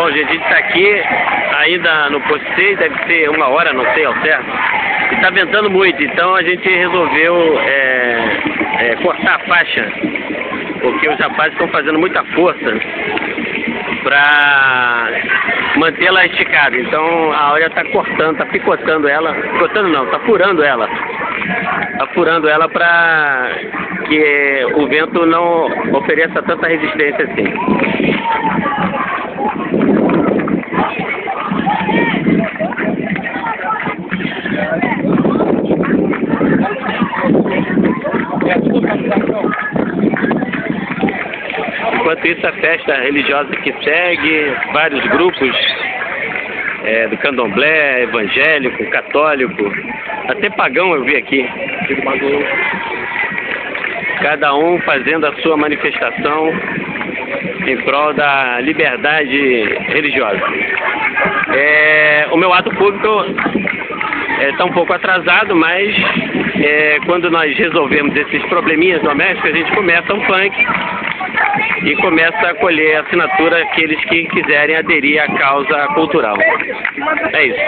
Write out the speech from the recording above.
Bom, gente, a gente está aqui ainda no posto 6, deve ser 1 hora, não sei ao certo. E está ventando muito, então a gente resolveu cortar a faixa, porque os rapazes estão fazendo muita força para mantê-la esticada. Então a Áurea está cortando, está picotando ela, picotando não, está furando ela. Está furando ela para que o vento não ofereça tanta resistência assim. Enquanto isso, a festa religiosa que segue, vários grupos do candomblé, evangélico, católico, até pagão eu vi aqui. Cada um fazendo a sua manifestação em prol da liberdade religiosa. O meu ato público está um pouco atrasado, mas quando nós resolvemos esses probleminhas domésticos, a gente começa um funk e começa a colher assinatura aqueles que quiserem aderir à causa cultural. É isso.